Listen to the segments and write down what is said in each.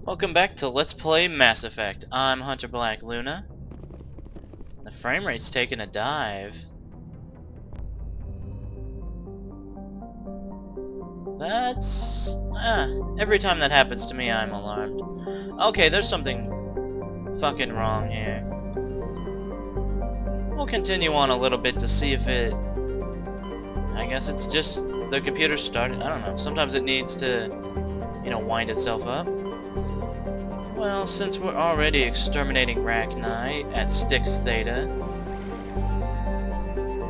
Welcome back to Let's Play Mass Effect. I'm Hunter Black Luna. The frame rate's taking a dive. That's... every time that happens to me, I'm alarmed. Okay, there's something fucking wrong here. We'll continue on a little bit to see if it... I guess it's just the computer started... I don't know. Sometimes it needs to, you know, wind itself up. Well, since we're already exterminating Rachni at Styx Theta,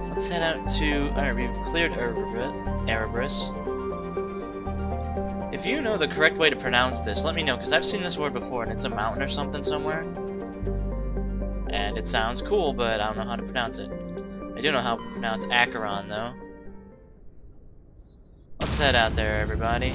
let's head out to... Alright, we've cleared Erebus. If you know the correct way to pronounce this, let me know, because I've seen this word before, and it's a mountain or something somewhere. And it sounds cool, but I don't know how to pronounce it. I do know how to pronounce Acheron, though. Let's head out there, everybody.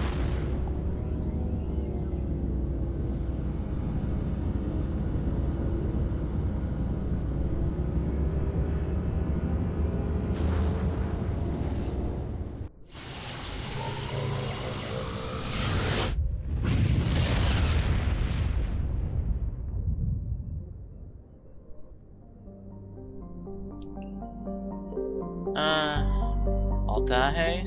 Altahe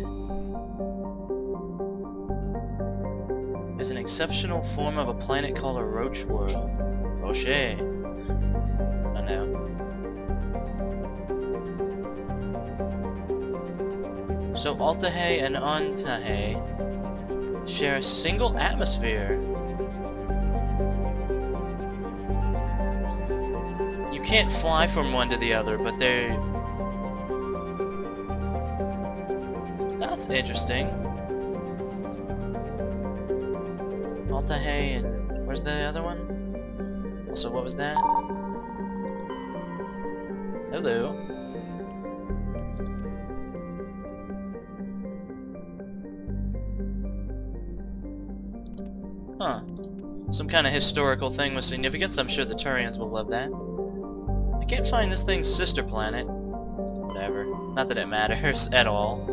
is an exceptional form of a planet called a roach world. Roche. I know. So Altahe and Antahe share a single atmosphere. You can't fly from one to the other, but they're... That's interesting. Altahe and... Where's the other one? Also, what was that? Hello. Huh. Some kind of historical thing with significance. I'm sure the Turians will love that. I can't find this thing's sister planet. Whatever. Not that it matters at all.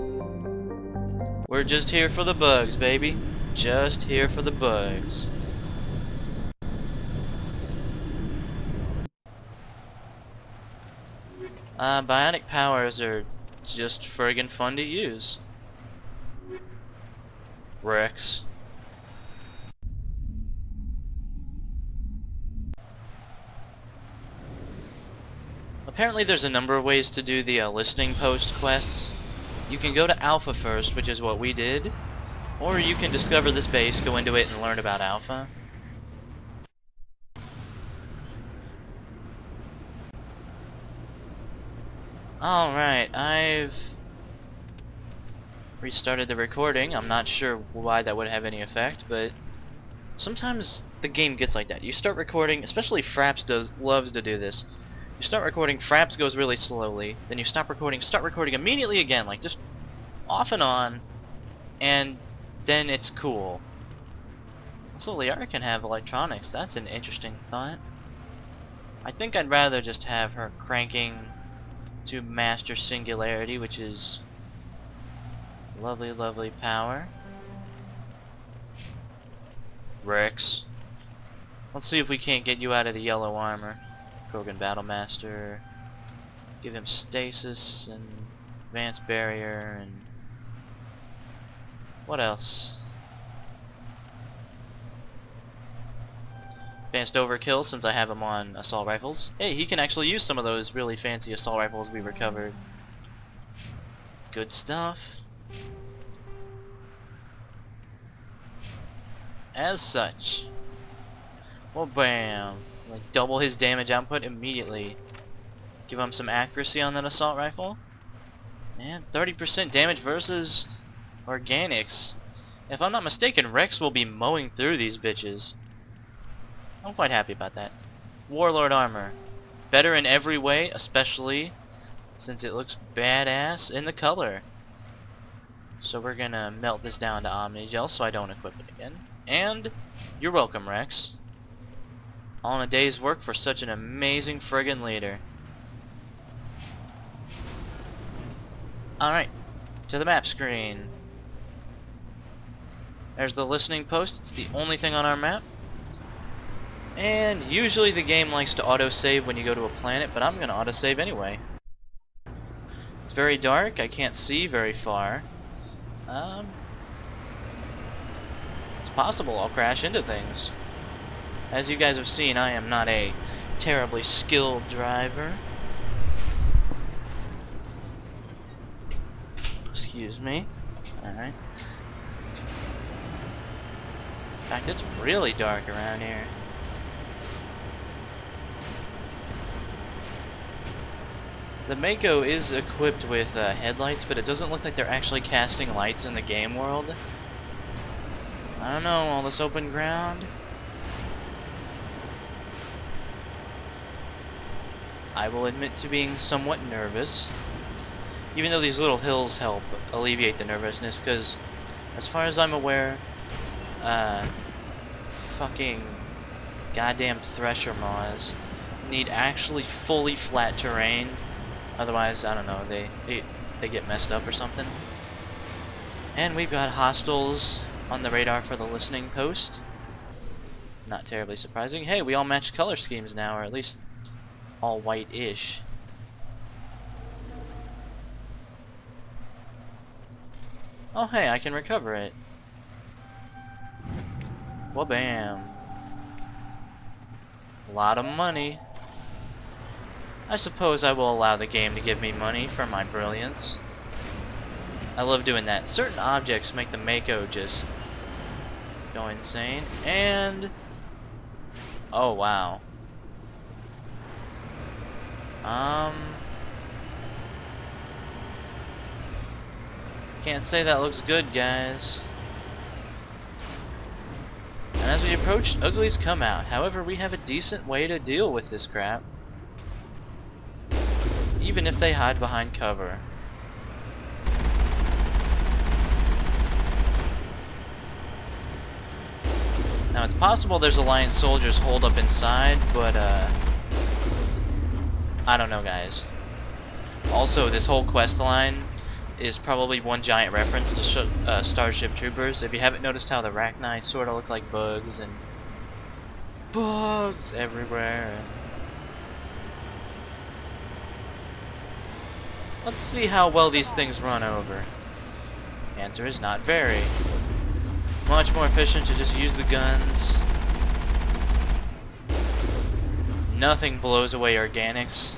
We're just here for the bugs, baby. Just here for the bugs. Bionic powers are just friggin' fun to use. Rex. Apparently there's a number of ways to do the listening post quests. You can go to Alpha first, which is what we did, or you can discover this base, go into it, and learn about Alpha. Alright, I've restarted the recording. I'm not sure why that would have any effect, but sometimes the game gets like that. You start recording, especially Fraps loves to do this. You start recording, Fraps goes really slowly, then you stop recording, start recording immediately again, like just off and on, and then it's cool. So Liara can have electronics. That's an interesting thought. I think I'd rather just have her cranking to master singularity, which is lovely, lovely power. Rex. Let's see if we can't get you out of the yellow armor. Krogan Battlemaster. Give him stasis and advanced barrier and what else? Advanced overkill, since I have him on assault rifles. Hey, he can actually use some of those really fancy assault rifles we recovered. Good stuff. As such. Well, bam. Like double his damage output immediately. Give him some accuracy on that assault rifle. Man, 30% damage versus organics. If I'm not mistaken, Rex will be mowing through these bitches. I'm quite happy about that. Warlord armor. Better in every way, especially since it looks badass in the color. So we're gonna melt this down to Omnigel so I don't equip it again. And you're welcome, Rex. All in a day's work for such an amazing friggin' leader. Alright, to the map screen. There's the listening post. It's the only thing on our map. And usually the game likes to autosave when you go to a planet, but I'm gonna autosave anyway. It's very dark, I can't see very far. It's possible I'll crash into things. As you guys have seen, I am not a terribly skilled driver. Excuse me. Alright. In fact, it's really dark around here. The Mako is equipped with headlights, but it doesn't look like they're actually casting lights in the game world. I don't know, all this open ground. I will admit to being somewhat nervous. Even though these little hills help alleviate the nervousness, because as far as I'm aware, fucking goddamn thresher maws need actually fully flat terrain. Otherwise, I don't know, they get messed up or something. And we've got hostiles on the radar for the listening post. Not terribly surprising. Hey, we all match color schemes now, or at least all white-ish. Oh hey, I can recover it. Well, bam. A lot of money. I suppose I will allow the game to give me money for my brilliance. I love doing that. Certain objects make the Mako just go insane. And oh wow. Can't say that looks good, guys. And as we approach, uglies come out. However, we have a decent way to deal with this crap. Even if they hide behind cover. Now it's possible there's Alliance soldiers holed up inside, but I don't know, guys. Also, this whole quest line is probably one giant reference to Starship Troopers. If you haven't noticed how the Rachni sort of look like bugs and bugs everywhere. Let's see how well these things run over. Answer is not very. Much more efficient to just use the guns. Nothing blows away organics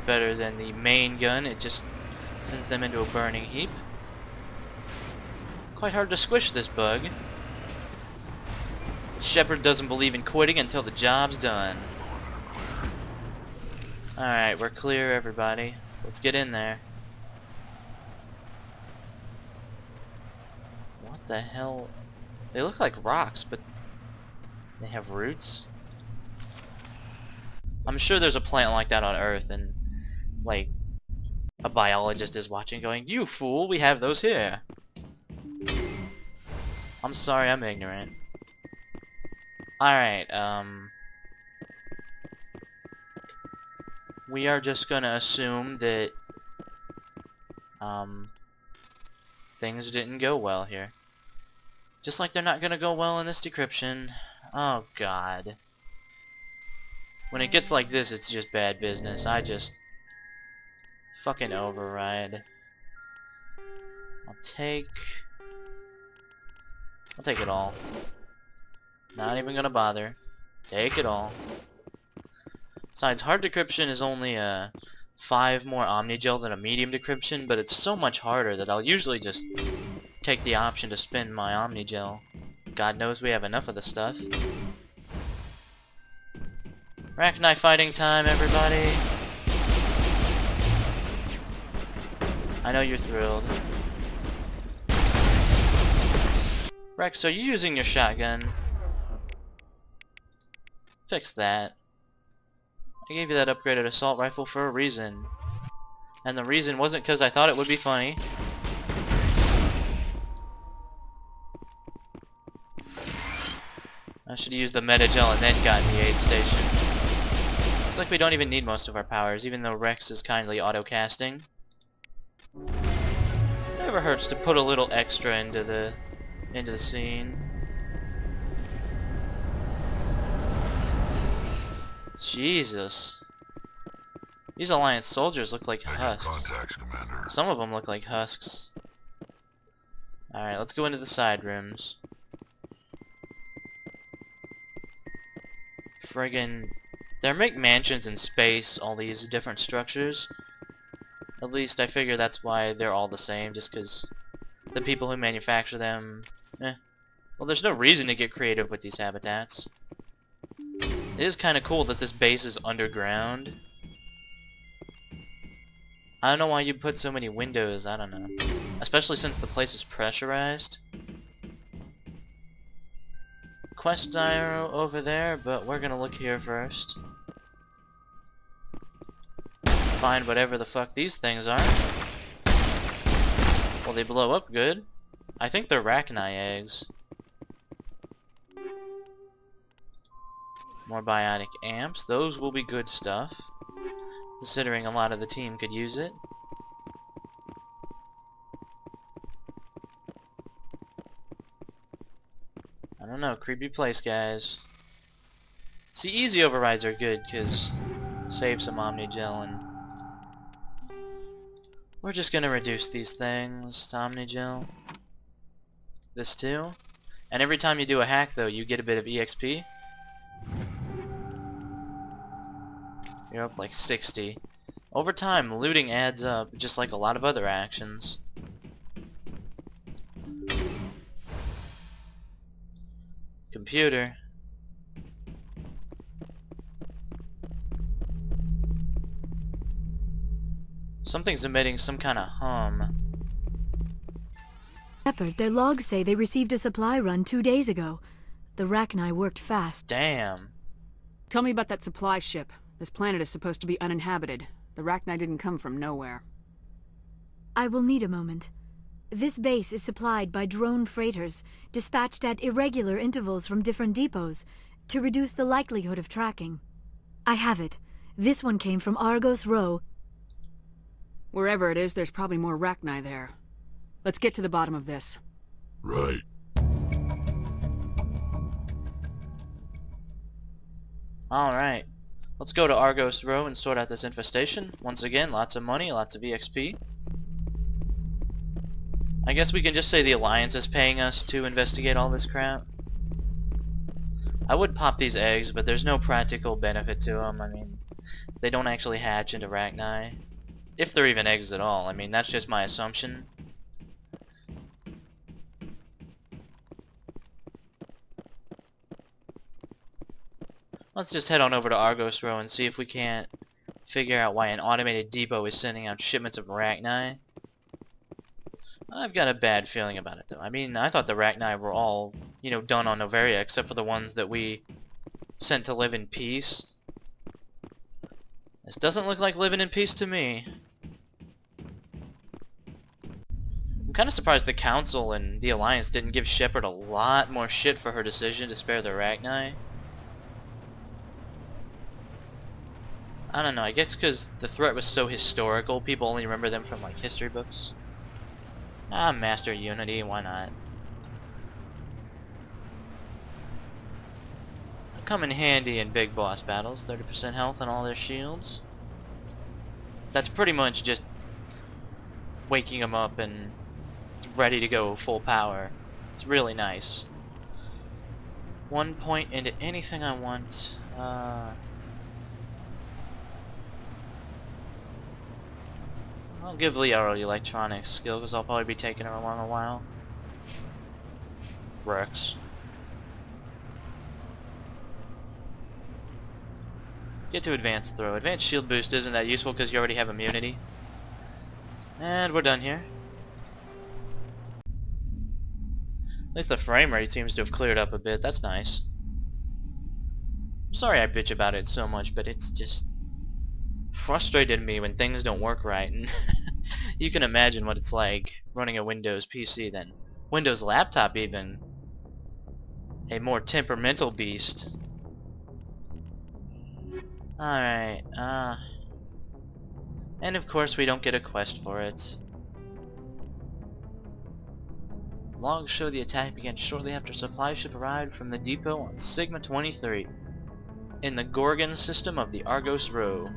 better than the main gun. It just sends them into a burning heap. Quite hard to squish this bug. Shepard doesn't believe in quitting until the job's done. Alright, we're clear, everybody. Let's get in there. What the hell? They look like rocks, but they have roots? I'm sure there's a plant like that on Earth, and like a biologist is watching going, "You fool, we have those here." I'm sorry, I'm ignorant. Alright, we are just gonna assume that things didn't go well here. Just like they're not gonna go well in this decryption. Oh god. When it gets like this, it's just bad business. I just fucking override. I'll take it all. Not even gonna bother. Take it all. Besides, hard decryption is only 5 more Omnigel than a medium decryption, but it's so much harder that I'll usually just take the option to spin my Omnigel. God knows we have enough of the stuff. Rachni fighting time, everybody. I know you're thrilled. Rex, are you using your shotgun? Fix that. I gave you that upgraded assault rifle for a reason. And the reason wasn't because I thought it would be funny. I should have used the Metagel and then gotten the aid station. Looks like we don't even need most of our powers, even though Rex is kindly auto-casting. Never hurts to put a little extra into the scene. Jesus. These Alliance soldiers look like Making husks. contacts, Commander. Some of them look like husks. Alright, let's go into the side rooms. Friggin'... They make mansions in space, all these different structures. At least I figure that's why they're all the same, just because the people who manufacture them... Well, there's no reason to get creative with these habitats. It is kind of cool that this base is underground. I don't know why you put so many windows, I don't know. Especially since the place is pressurized. Quest dial over there, but we're gonna look here first. Find whatever the fuck these things are. Well, they blow up good. I think they're Rachni eggs. More biotic amps. Those will be good stuff, considering a lot of the team could use it. I don't know, creepy place, guys. See, easy overrides are good, because save some Omnigel, and we're just gonna reduce these things to Omnigel. This too. And every time you do a hack, though, you get a bit of EXP. You're up like 60. Over time, looting adds up, just like a lot of other actions. Computer. Something's emitting some kind of hum. Shepard, their logs say they received a supply run 2 days ago. The Rachni worked fast. Damn. Tell me about that supply ship. This planet is supposed to be uninhabited. The Rachni didn't come from nowhere. I will need a moment. This base is supplied by drone freighters, dispatched at irregular intervals from different depots, to reduce the likelihood of tracking. I have it. This one came from Argos Row. Wherever it is, there's probably more Rachni there. Let's get to the bottom of this. Right. Alright. Let's go to Argos Row and sort out this infestation. Once again, lots of money, lots of EXP. I guess we can just say the Alliance is paying us to investigate all this crap. I would pop these eggs, but there's no practical benefit to them. I mean, they don't actually hatch into Rachni. If they're even eggs at all. I mean, that's just my assumption. Let's just head on over to Argos Row and see if we can't figure out why an automated depot is sending out shipments of Rachni. I've got a bad feeling about it, though. I mean, I thought the Rachni were all, you know, done on Noveria, except for the ones that we sent to live in peace. This doesn't look like living in peace to me. I'm kind of surprised the Council and the Alliance didn't give Shepard a lot more shit for her decision to spare the Rachni. I don't know, I guess because the threat was so historical, people only remember them from, like, history books. Ah, Master Unity, why not? They'll come in handy in big boss battles, 30% health on all their shields. That's pretty much just waking them up and ready to go full power. It's really nice. 1 point into anything I want. I'll give Liara electronics skill because I'll probably be taking her along a while. Rex. Get to advanced throw. Advanced shield boost isn't that useful because you already have immunity. And we're done here. At least the frame rate seems to have cleared up a bit. That's nice. I'm sorry I bitch about it so much, but it's just frustrated me when things don't work right, and you can imagine what it's like running a Windows PC then. Windows laptop even. A more temperamental beast. Alright, and of course we don't get a quest for it. Logs show the attack began shortly after supply ship arrived from the depot on Sigma 23. in the Gorgon system of the Argos Row.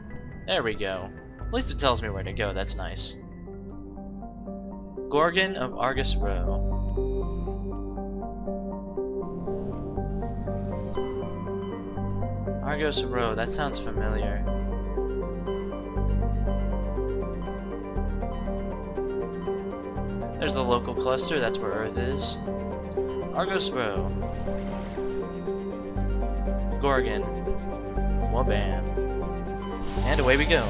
There we go. At least it tells me where to go, that's nice. Gorgon of Argos Row. Argos Row, that sounds familiar. There's the local cluster, that's where Earth is. Argos Row. Gorgon. Wabam. And away we go.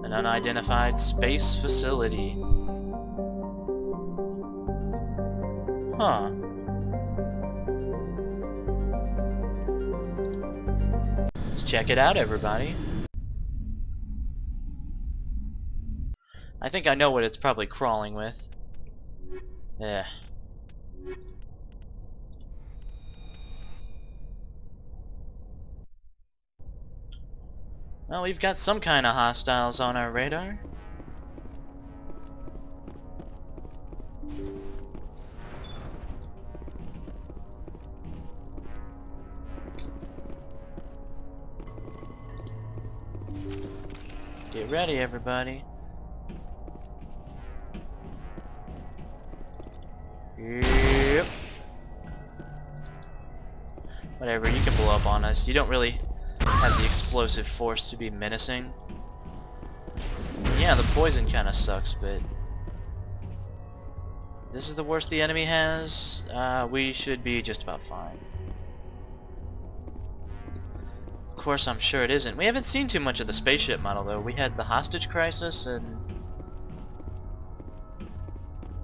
An unidentified space facility. Huh. Let's check it out, everybody. I think I know what it's probably crawling with. Yeah. Well, we've got some kind of hostiles on our radar. Get ready, everybody. Yep. Whatever, you can blow up on us. You don't really have the explosive force to be menacing. Yeah, the poison kinda sucks, but this is the worst the enemy has. We should be just about fine. Of course, I'm sure it isn't. We haven't seen too much of the spaceship model, though. We had the hostage crisis and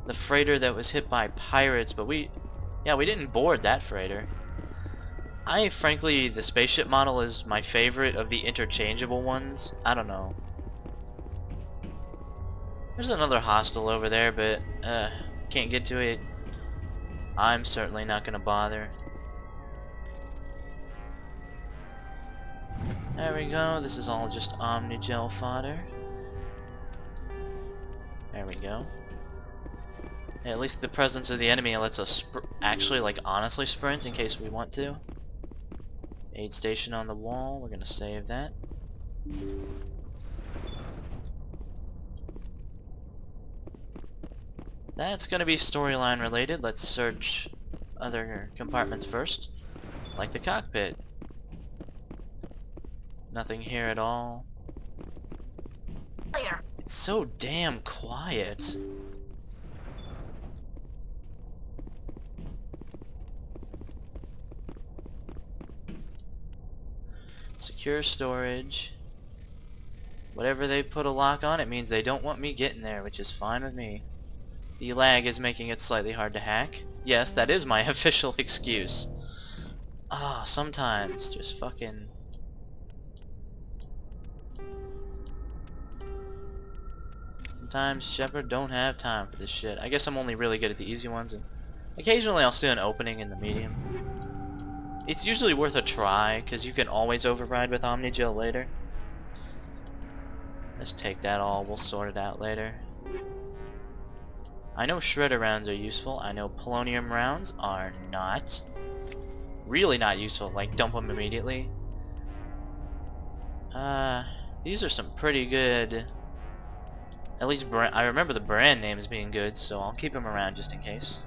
the freighter that was hit by pirates, but we didn't board that freighter. Frankly, the spaceship model is my favorite of the interchangeable ones. I don't know. There's another hostile over there, but can't get to it. I'm certainly not gonna bother. There we go. This is all just Omnigel fodder. There we go. Yeah, at least the presence of the enemy lets us actually, like, honestly sprint in case we want to. Aid station on the wall. We're gonna save that. That's gonna be storyline related. Let's search other compartments first. Like the cockpit. Nothing here at all. It's so damn quiet. Secure storage. Whatever they put a lock on, it means they don't want me getting there, which is fine with me. The lag is making it slightly hard to hack. Yes, that is my official excuse. Ah, sometimes just fucking... Sometimes Shepard don't have time for this shit. I guess I'm only really good at the easy ones, and occasionally I'll see an opening in the medium. It's usually worth a try, because you can always override with Omnigel later. Let's take that all, we'll sort it out later. I know shredder rounds are useful, I know polonium rounds are not. Really not useful, like dump them immediately. These are some pretty good... At least I remember the brand names being good, so I'll keep them around just in case.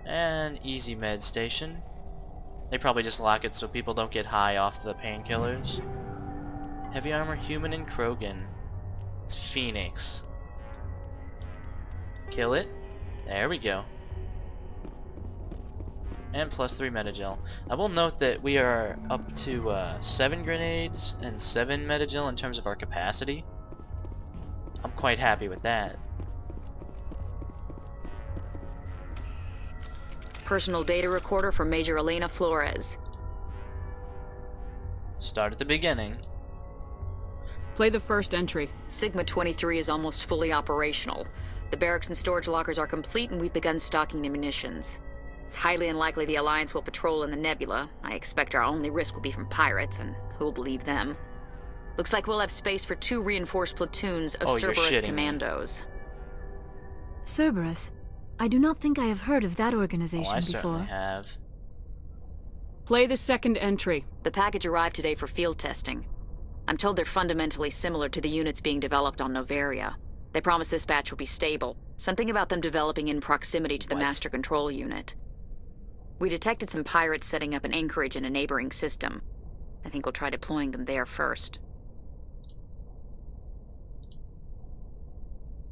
And easy med station. They probably just lock it so people don't get high off the painkillers. Heavy armor human and Krogan. It's Phoenix. Kill it. There we go. And +3 metagel. I will note that we are up to 7 grenades and 7 metagel in terms of our capacity. I'm quite happy with that. Personal data recorder for Major Elena Flores. Start at the beginning. Play the first entry. Sigma 23 is almost fully operational. The barracks and storage lockers are complete and we've begun stocking the munitions. It's highly unlikely the Alliance will patrol in the nebula. I expect our only risk will be from pirates, and who'll believe them? Looks like we'll have space for 2 reinforced platoons of Oh, you're Cerberus shitting me. commandos. Cerberus? I do not think I have heard of that Oh, organization I before. certainly have. Play the second entry. The package arrived today for field testing. I'm told they're fundamentally similar to the units being developed on Novaria. They promise this batch will be stable. Something about them developing in proximity to the What? master control unit. We detected some pirates setting up an anchorage in a neighboring system. I think we'll try deploying them there first.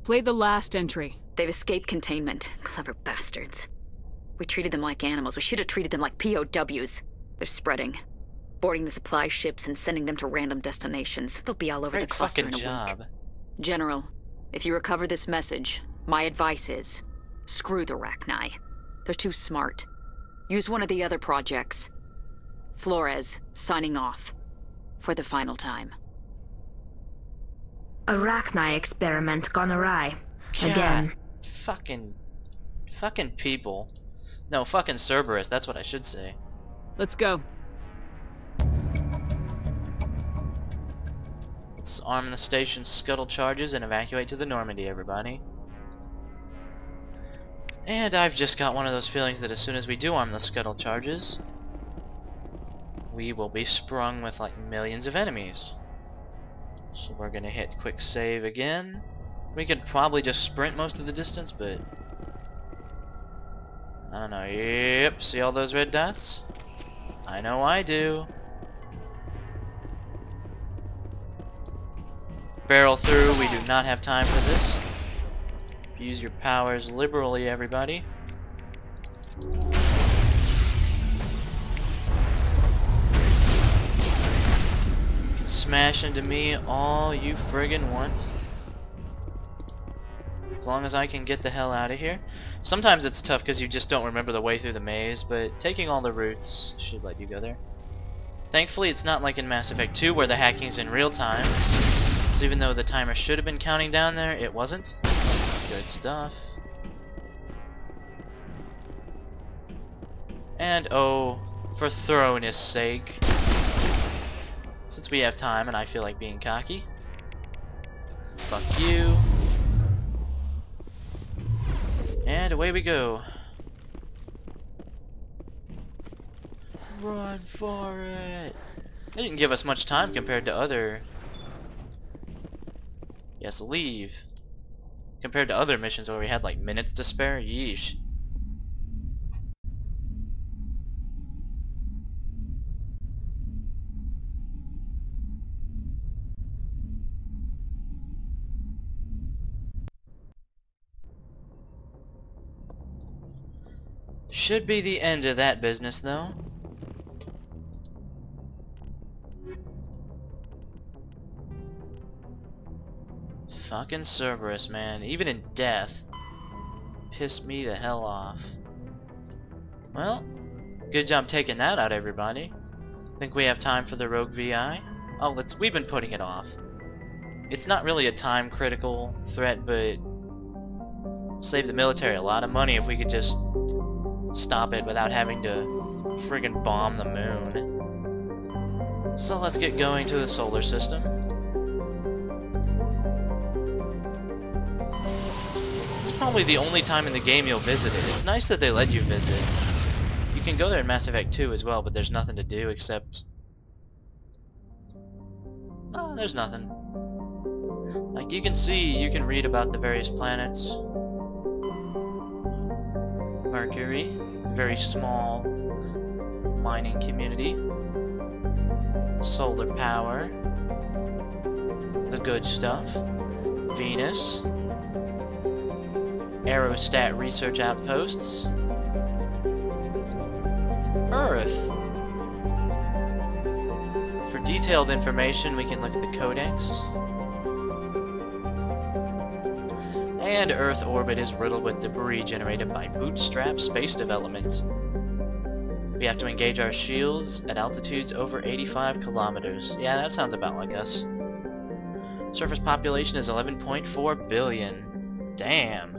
Play the last entry. They've escaped containment. Clever bastards. We treated them like animals. We should have treated them like POWs. They're spreading. Boarding the supply ships and sending them to random destinations. They'll be all over Great the cluster in fucking a job. week. General, if you recover this message, my advice is, screw the Rachni. They're too smart. Use one of the other projects. Flores, signing off. For the final time. A Rachni experiment gone awry. God, Again. Fucking people. No, fucking Cerberus, that's what I should say. Let's go. Let's arm the station's scuttle charges and evacuate to the Normandy, everybody. And I've just got one of those feelings that as soon as we do arm the scuttle charges, we will be sprung with like millions of enemies. So we're gonna hit quick save again. We could probably just sprint most of the distance, but I don't know. Yep, see all those red dots? I know I do. Barrel through, we do not have time for this. Use your powers liberally, everybody. You can smash into me all you friggin' want. As long as I can get the hell out of here. Sometimes it's tough because you just don't remember the way through the maze, but taking all the routes should let you go there. Thankfully it's not like in Mass Effect 2 where the hacking's in real time. So even though the timer should have been counting down there, it wasn't. Good stuff. And oh, for thoroughness sake, since we have time and I feel like being cocky, fuck you. And away we go. Run for it. They didn't give us much time compared to other... Yes, leave. Compared to other missions where we had like minutes to spare, yeesh. Should be the end of that business though. Fucking Cerberus, man. Even in death. Pissed me the hell off. Well, good job taking that out, everybody. Think we have time for the Rogue VI? Oh, we've been putting it off. It's not really a time critical threat, but save the military a lot of money if we could just stop it without having to friggin' bomb the moon. So let's get going to the solar system. It's probably the only time in the game you'll visit it. It's nice that they let you visit. You can go there in Mass Effect 2 as well, but there's nothing to do except... Oh, there's nothing. Like you can see, you can read about the various planets. Mercury, very small mining community. Solar power, the good stuff. Venus, aerostat research outposts. Earth. For detailed information, we can look at the Codex. And Earth orbit is riddled with debris generated by bootstrap space development. We have to engage our shields at altitudes over 85 kilometers. Yeah, that sounds about like us. Surface population is 11.4 billion. Damn.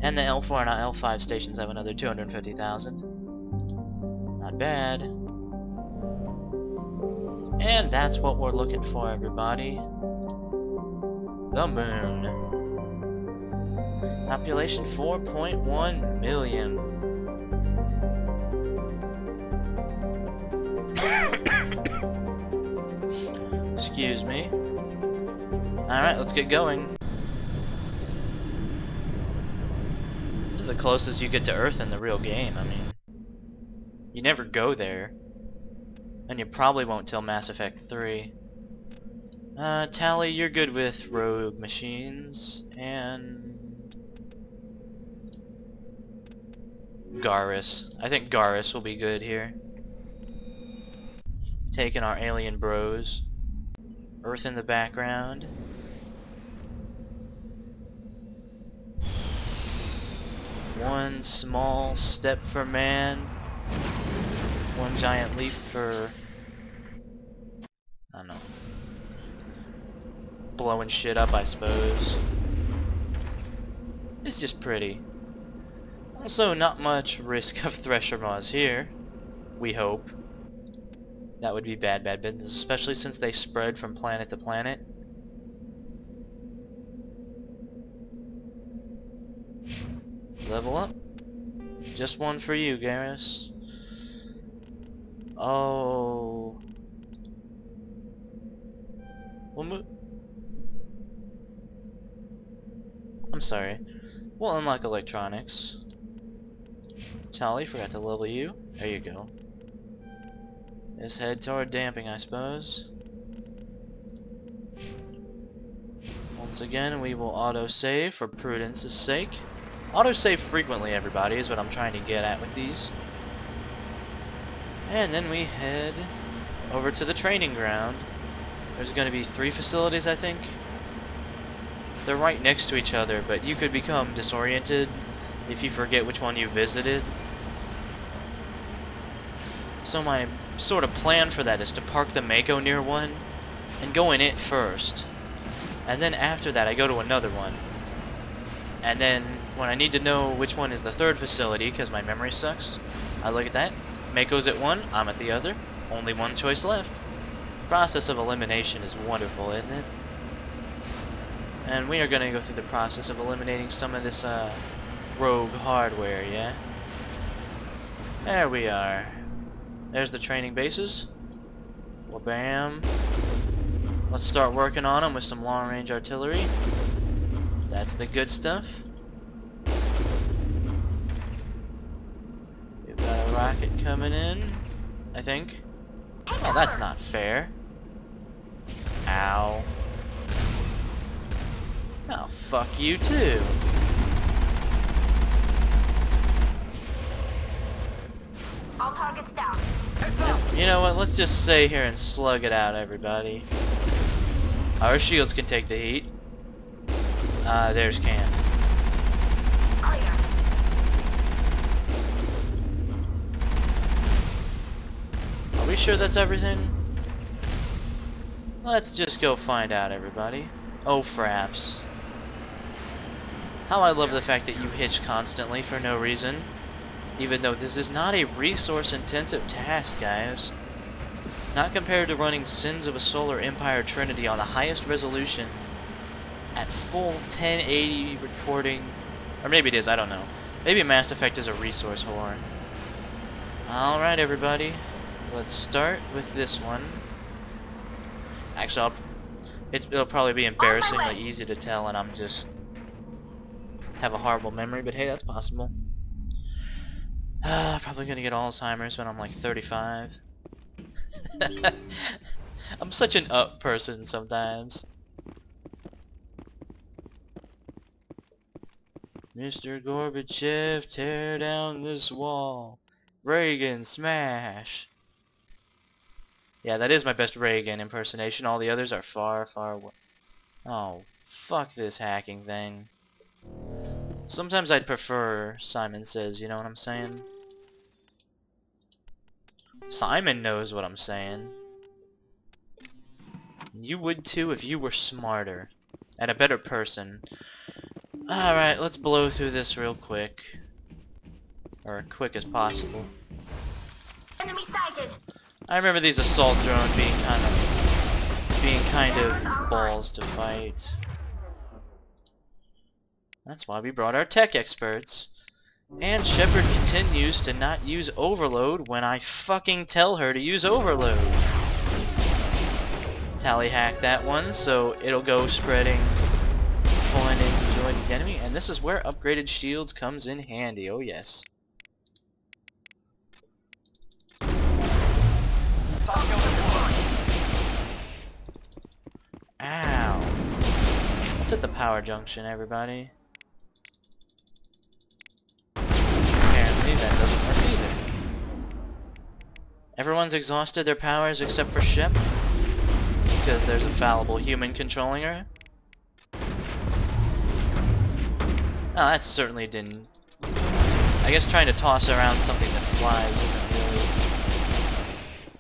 And the L4 and L5 stations have another 250,000. Not bad. And that's what we're looking for, everybody. The moon. Population 4.1 million. Excuse me. Alright, let's get going. This is the closest you get to Earth in the real game. I mean, you never go there. And you probably won't till Mass Effect 3. Tally, you're good with rogue machines, and Garrus. I think Garrus will be good here. Taking our alien bros. Earth in the background. One small step for man. One giant leap for... I don't know. Blowing shit up, I suppose. It's just pretty. Also, not much risk of Thresher Maws here. We hope. That would be bad business, especially since they spread from planet to planet. Level up. Just one for you, Garrus. Oh. We'll move. I'm sorry. We'll unlock electronics. Tally, forgot to level you. There you go. Let's head toward damping, I suppose. Once again, we will auto-save for prudence's sake. Auto-save frequently, everybody, is what I'm trying to get at with these. And then we head over to the training ground. There's going to be 3 facilities, I think. They're right next to each other, but you could become disoriented if you forget which one you visited. So my sort of plan for that is to park the Mako near one and go in it first. And then after that I go to another one. And then when I need to know which one is the 3rd facility, because my memory sucks, I look at that. Mako's at one, I'm at the other. Only one choice left. Process of elimination is wonderful, isn't it? And we are going to go through the process of eliminating some of this rogue hardware, yeah? There we are. There's the training bases. Well, bam. Let's start working on them with some long-range artillery. That's the good stuff. We've got a rocket coming in, I think. Oh, that's not fair. Ow. Oh, fuck you too. All targets down. You know what, let's just stay here and slug it out, everybody. Our shields can take the heat. Theirs can't. Clear. Are we sure that's everything? Let's just go find out, everybody. Oh, fraps. How I love the fact that you hitch constantly for no reason. Even though this is not a resource-intensive task, guys. Not compared to running Sins of a Solar Empire Trinity on the highest resolution at full 1080 recording. Or maybe it is, I don't know. Maybe Mass Effect is a resource whore. Alright, everybody. Let's start with this one. Actually, it'll probably be embarrassingly easy to tell, and I'm just have a horrible memory, but hey, that's possible. Probably gonna get Alzheimer's when I'm like 35. I'm such an up person sometimes. Mr. Gorbachev, tear down this wall. Reagan, smash. Yeah, that is my best Reagan impersonation. All the others are far, far away. Oh, fuck this hacking thing. Sometimes I'd prefer Simon Says, you know what I'm saying? Simon knows what I'm saying. You would too if you were smarter. And a better person. Alright, let's blow through this real quick. Or quick as possible. Enemy sighted. I remember these assault drones being kind of balls to fight. That's why we brought our tech experts. And Shepard continues to not use overload when I fucking tell her to use overload. Tally hack that one, so it'll go spreading fun and joy to the enemy. And this is where upgraded shields comes in handy. Oh yes. Ow. Let's hit the power junction, everybody. Apparently that doesn't work either. Everyone's exhausted their powers except for Shep, because there's a fallible human controlling her. Oh, that certainly didn't... I guess trying to toss around something that flies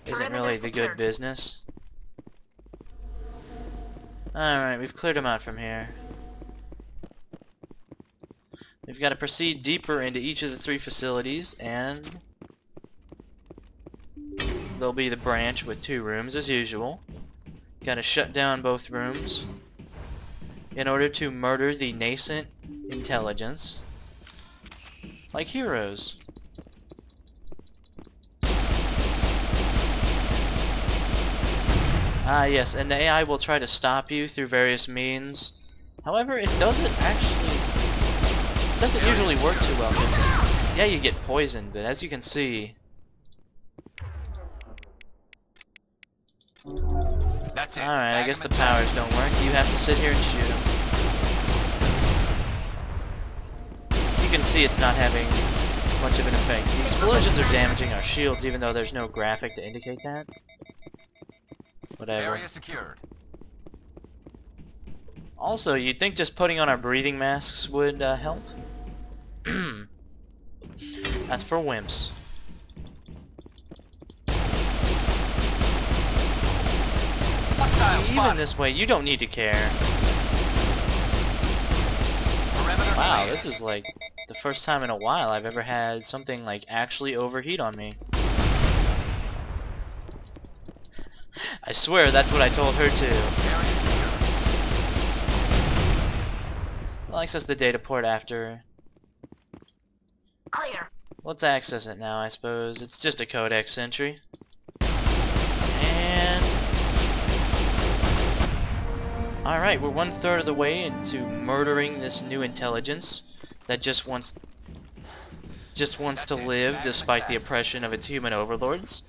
isn't really the good business. Alright, we've cleared them out from here. We've got to proceed deeper into each of the 3 facilities, and there'll be the branch with 2 rooms as usual. Got to shut down both rooms in order to murder the nascent intelligence like heroes. Ah yes, and the AI will try to stop you through various means. However, it doesn't usually work too well, because yeah, you get poisoned, but as you can see, that's it. Alright, I guess the powers don't work. You have to sit here and shoot them. You can see it's not having much of an effect. The explosions are damaging our shields, even though there's no graphic to indicate that. Whatever. Area secured. Also, you'd think just putting on our breathing masks would help. That's for wimps. Even this way, you don't need to care. Wow, this is like the first time in a while I've ever had something like actually overheat on me. I swear that's what I told her too. I'll access the data port after. Clear. Let's access it now, I suppose. It's just a codex entry. And alright, we're 1/3 of the way into murdering this new intelligence that just wants to live despite the oppression of its human overlords.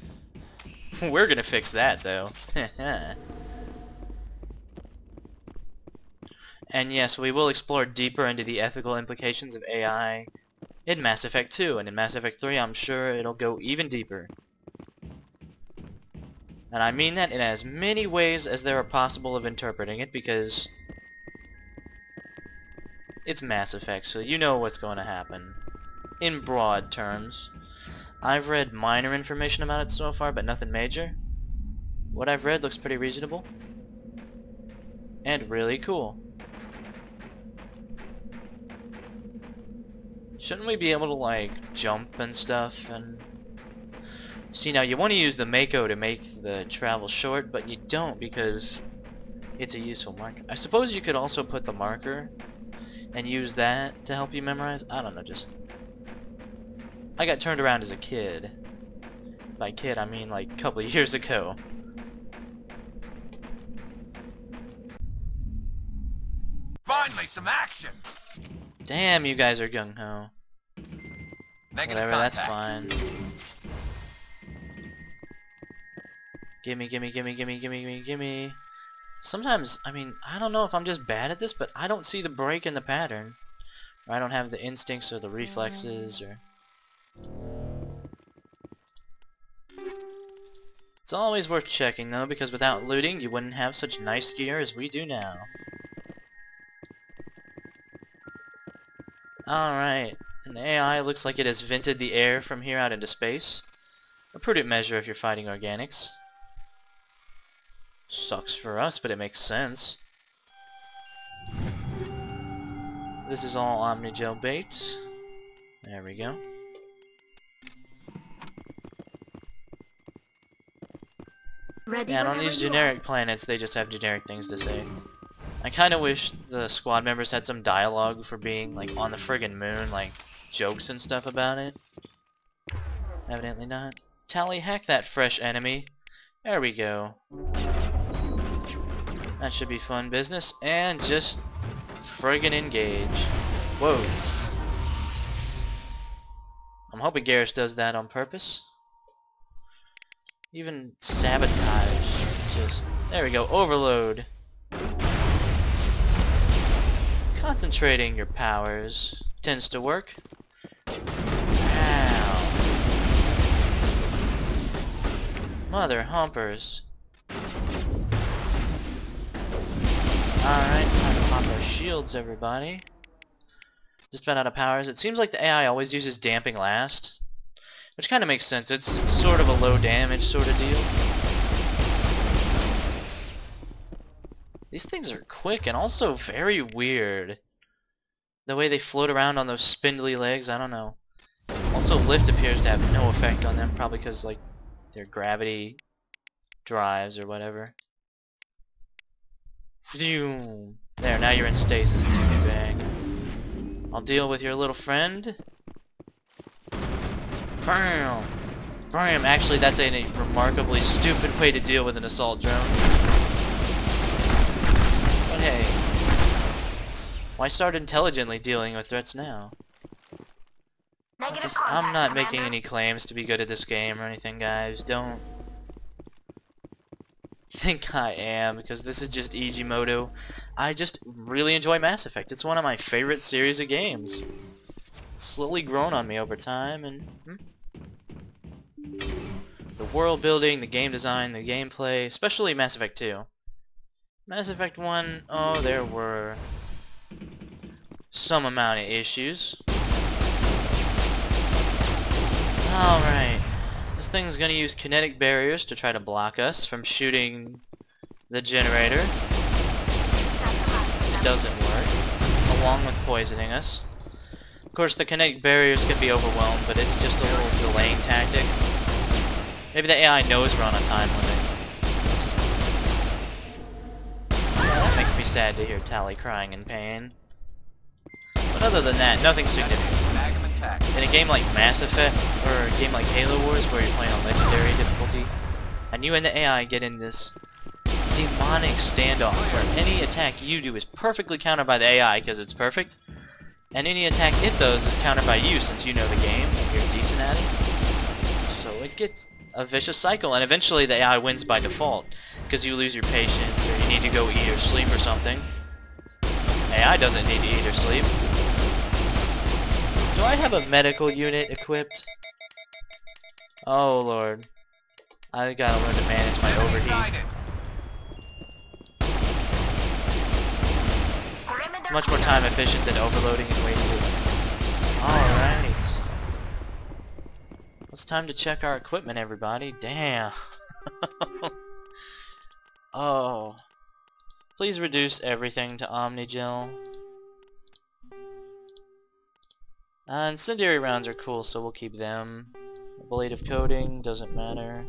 We're gonna fix that though. And yes, we will explore deeper into the ethical implications of AI in Mass Effect 2, and in Mass Effect 3 I'm sure it'll go even deeper. And I mean that in as many ways as there are possible of interpreting it, because it's Mass Effect, so you know what's going to happen. In broad terms. I've read minor information about it so far, but nothing major. What I've read looks pretty reasonable. And really cool. Shouldn't we be able to, like, jump and stuff? And see, now you want to use the Mako to make the travel short, but you don't because it's a useful marker. I suppose you could also put the marker and use that to help you memorize. I don't know, just... I got turned around as a kid. By kid, I mean like a couple of years ago. Finally, some action. Damn, you guys are gung-ho. Negative Whatever, that's contacts. fine. Gimme, gimme, gimme, gimme, gimme, gimme, gimme. Sometimes, I mean, I don't know if I'm just bad at this, but I don't see the break in the pattern. Or I don't have the instincts or the reflexes, or... It's always worth checking though, because without looting you wouldn't have such nice gear as we do now. Alright, and the AI looks like it has vented the air from here out into space. A prudent measure if you're fighting organics. Sucks for us, but it makes sense. This is all Omnigel bait. There we go. Ready And on whenever these you are. generic planets, they just have generic things to say. I kind of wish the squad members had some dialogue for being, like, on the friggin' moon, like, jokes and stuff about it. Evidently not. Tally, hack that fresh enemy. There we go. That should be fun business. And just friggin' engage. Whoa. I'm hoping Garrus does that on purpose. Even sabotage. Just, there we go. Overload. Concentrating your powers tends to work. Ow. Mother humpers. Alright, time to pop our shields, everybody. Just about out of powers. It seems like the AI always uses damping last. Which kind of makes sense. It's sort of a low damage sort of deal. These things are quick and also very weird. The way they float around on those spindly legs, I don't know. Also, lift appears to have no effect on them, probably because, like, their gravity drives or whatever. Phew. There, now you're in stasis, douchebag. I'll deal with your little friend. Bam! Bam! Actually, that's a remarkably stupid way to deal with an assault drone. But hey, why start intelligently dealing with threats now? Negative I'm contacts, not making Commander. any claims to be good at this game or anything, guys. Don't think I am, because this is just Igimoto. I just really enjoy Mass Effect. It's one of my favorite series of games. It's slowly grown on me over time, and the world building, the game design, the gameplay, especially Mass Effect 2. Mass Effect 1, oh, there were some amount of issues. Alright. This thing's gonna use kinetic barriers to try to block us from shooting the generator. It doesn't work. Along with poisoning us. Of course, the kinetic barriers can be overwhelmed, but it's just a little delaying tactic. Maybe the AI knows we're on a time limit. Yeah, that makes me sad to hear Tally crying in pain. But other than that, nothing significant. Magnum attack. In a game like Mass Effect, or a game like Halo Wars where you're playing on Legendary difficulty, and you and the AI get in this demonic standoff where any attack you do is perfectly countered by the AI because it's perfect, and any attack it does is countered by you since you know the game and you're decent at it. So it gets a vicious cycle, and eventually the AI wins by default because you lose your patience or you need to go eat or sleep or something. AI doesn't need to eat or sleep. Do I have a medical unit equipped? Oh lord. I gotta learn to manage my Enemy overheat. sighted. Perimeter Much more clear. time efficient than overloading and waiting. Alright. It's time to check our equipment, everybody. Damn. Oh. Please reduce everything to Omnigel. Incendiary rounds are cool, so we'll keep them. Ablative coating doesn't matter.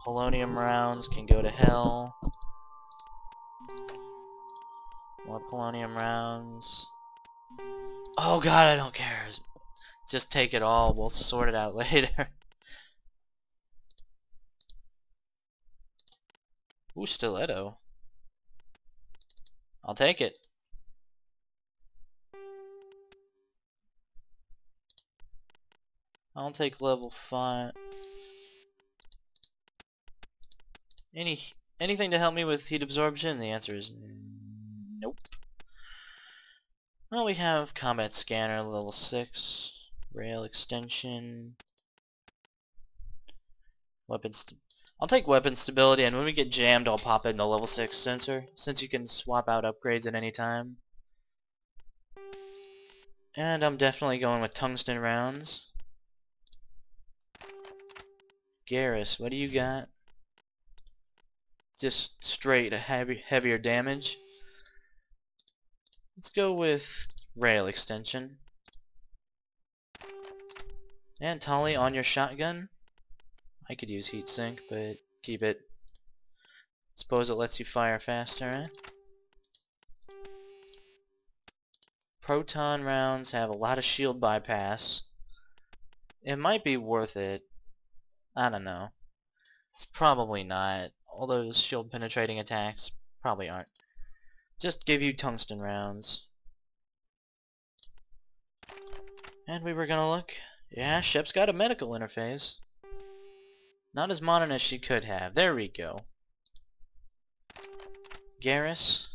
Polonium rounds can go to hell. More polonium rounds. Oh god, I don't care. Just take it all. We'll sort it out later. Ooh, stiletto. I'll take it. I'll take level 5. Anything to help me with heat absorption? The answer is nope. Well, we have combat scanner level 6, rail extension, I'll take weapon stability, and when we get jammed I'll pop in the level 6 sensor, since you can swap out upgrades at any time. And I'm definitely going with tungsten rounds. Garrus, what do you got? Just straight heavier damage. Let's go with rail extension. And Tolly, on your shotgun. I could use heatsink, but keep it. Suppose it lets you fire faster, eh? Proton rounds have a lot of shield bypass. It might be worth it. I don't know. It's probably not. All those shield penetrating attacks probably aren't. Just give you tungsten rounds. And we were gonna look. Yeah, Shep's got a medical interface. Not as modern as she could have. There we go. Garrus.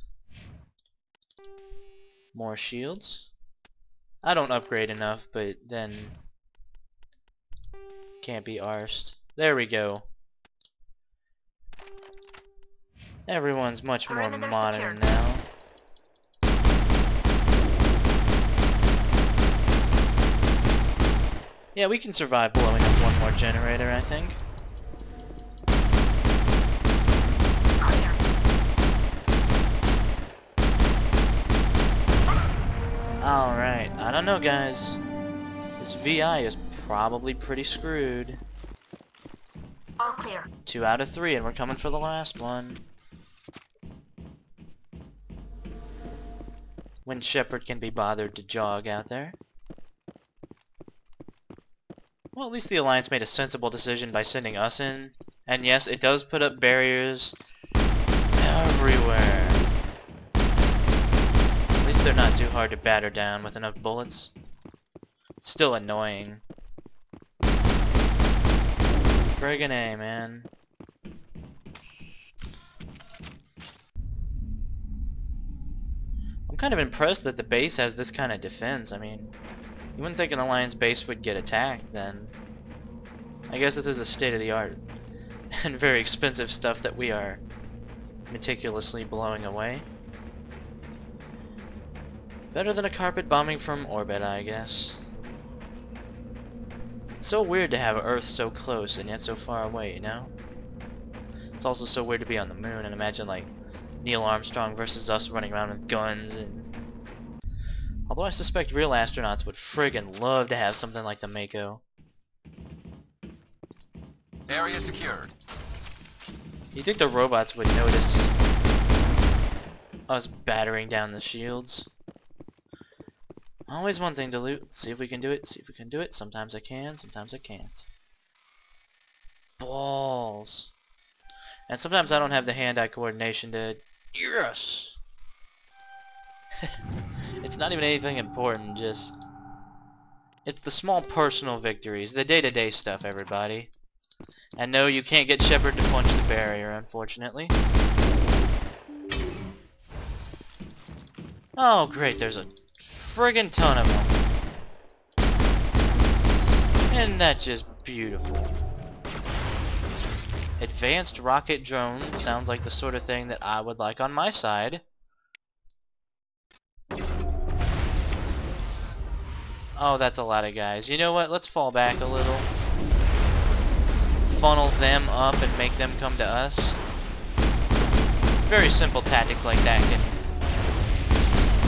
More shields. I don't upgrade enough, but then can't be arsed. There we go. Everyone's much more Perimeter modern secured. now. Yeah, we can survive blowing up one more generator, I think. Clear. Alright, I don't know guys. This VI is probably pretty screwed. All clear. 2 out of 3 and we're coming for the last one. When Shepard can be bothered to jog out there. Well, at least the Alliance made a sensible decision by sending us in. And yes, it does put up barriers everywhere. At least they're not too hard to batter down with enough bullets. Still annoying. Friggin' A, man. I'm kind of impressed that the base has this kind of defense. I mean, you wouldn't think an Alliance base would get attacked then. I guess this is the state-of-the-art and very expensive stuff that we are meticulously blowing away. Better than a carpet bombing from orbit, I guess. It's so weird to have Earth so close and yet so far away, you know? It's also so weird to be on the moon and imagine like Neil Armstrong versus us running around with guns and... Although I suspect real astronauts would friggin' love to have something like the Mako. Area secured. You think the robots would notice us battering down the shields? Always one thing to loot. See if we can do it. See if we can do it. Sometimes I can. Sometimes I can't. Balls. And sometimes I don't have the hand-eye coordination to... Yes! It's not even anything important, just... It's the small personal victories. The day-to-day stuff, everybody. And no, you can't get Shepard to punch the barrier, unfortunately. Oh, great. There's a friggin' ton of them. And that's just beautiful. Advanced rocket drone sounds like the sort of thing that I would like on my side. Oh, that's a lot of guys. You know what? Let's fall back a little. Funnel them up and make them come to us. Very simple tactics like that can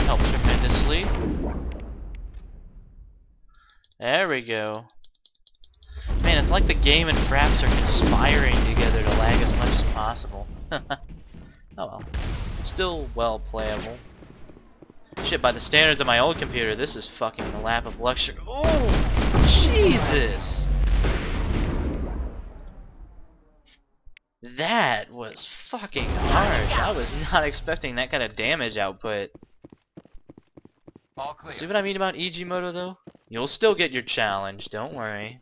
help tremendously. There we go. Man, it's like the game and Fraps are conspiring together to lag as much as possible. Oh well. Still well playable. Shit, by the standards of my old computer, this is fucking the lap of luxury. Oh, Jesus! That was fucking harsh. I was not expecting that kind of damage output. All clear. See what I mean about EG Moto though? You'll still get your challenge, don't worry.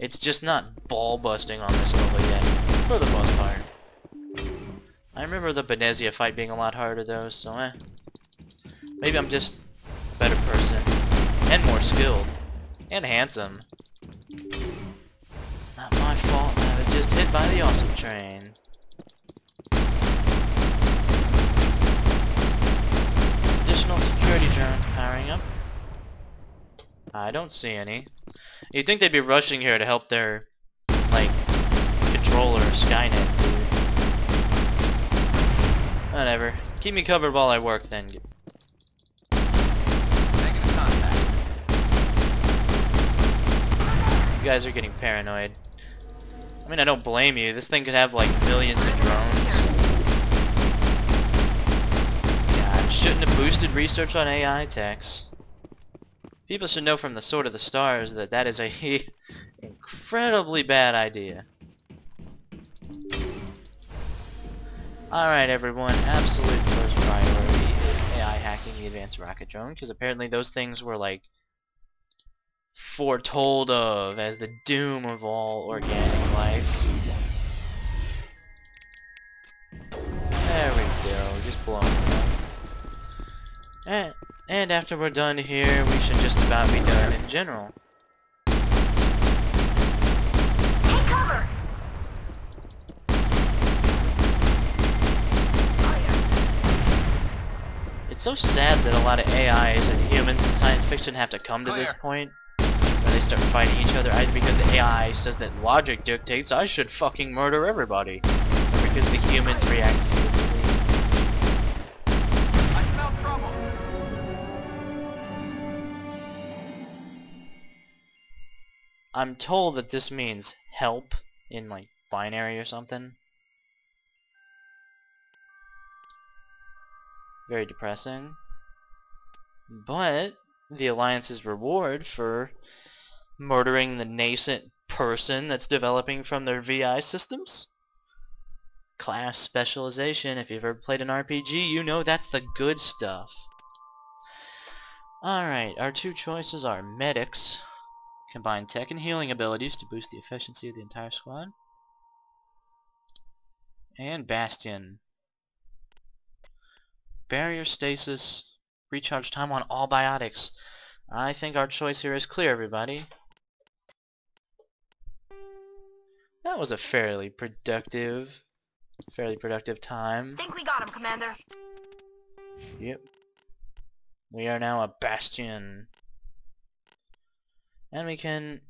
It's just not ball busting on this level yet, for the most part. I remember the Benezia fight being a lot harder though, so maybe I'm just a better person, and more skilled, and handsome. Not my fault, I was just hit by the awesome train. Additional security drones powering up. I don't see any. You'd think they'd be rushing here to help their, like, controller or Skynet dude. Whatever. Keep me covered while I work then. Negative contact. You guys are getting paranoid. I mean, I don't blame you. This thing could have like millions of drones. Yeah, I shouldn't have boosted research on AI techs. People should know from the Sword of the Stars that that is a incredibly bad idea. Alright everyone, absolute first priority is AI hacking the advanced rocket drone, because apparently those things were like foretold of as the doom of all organic life. There we go, just blowing it up. And after we're done here, we should just about be done in general. Take cover! It's so sad that a lot of AIs and humans in science fiction have to come to this point where they start fighting each other, either because the AI says that logic dictates I should fucking murder everybody, or because the humans react fiercely. I smell trouble. I'm told that this means help in like binary or something. Very depressing. But the Alliance's reward for murdering the nascent person that's developing from their VI systems? Class specialization. If you've ever played an RPG, you know that's the good stuff. Alright, our two choices are medics. Combine tech and healing abilities to boost the efficiency of the entire squad. And Bastion. Barrier stasis, recharge time on all biotics. I think our choice here is clear, everybody. That was a fairly productive time. Think we got him, Commander. Yep. We are now a Bastion. And we can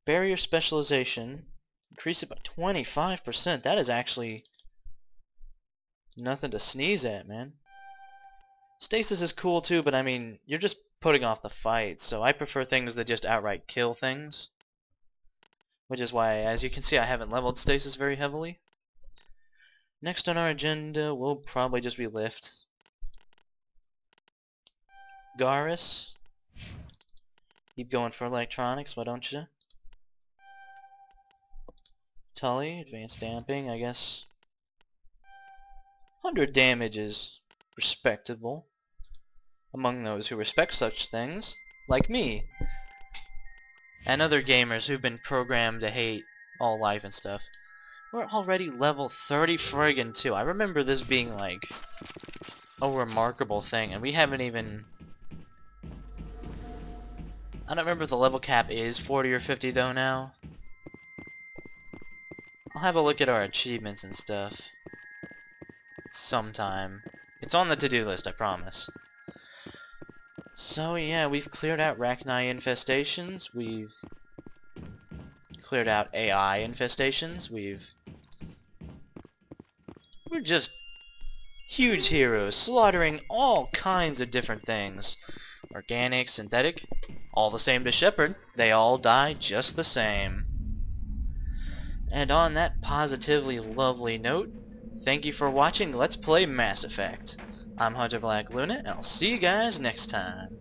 barrier specialization, increase it by 25%. That is actually nothing to sneeze at, man. Stasis is cool too, but I mean, you're just putting off the fight, so I prefer things that just outright kill things. Which is why, as you can see, I haven't leveled stasis very heavily. Next on our agenda will probably just be lift. Garrus. Keep going for electronics, why don't you? Tully, advanced damping, I guess. 100 damage is respectable among those who respect such things, like me. And other gamers who've been programmed to hate all life and stuff. We're already level 30 friggin' 2. I remember this being like a remarkable thing, and we haven't even... I don't remember if the level cap is 40 or 50 though now. I'll have a look at our achievements and stuff sometime. It's on the to-do list, I promise. So yeah, we've cleared out Rachni infestations, we've cleared out AI infestations, we're just huge heroes, slaughtering all kinds of different things. Organic, synthetic, all the same to Shepard. They all die just the same. And on that positively lovely note, thank you for watching Let's Play Mass Effect. I'm Hunter Black Luna, and I'll see you guys next time.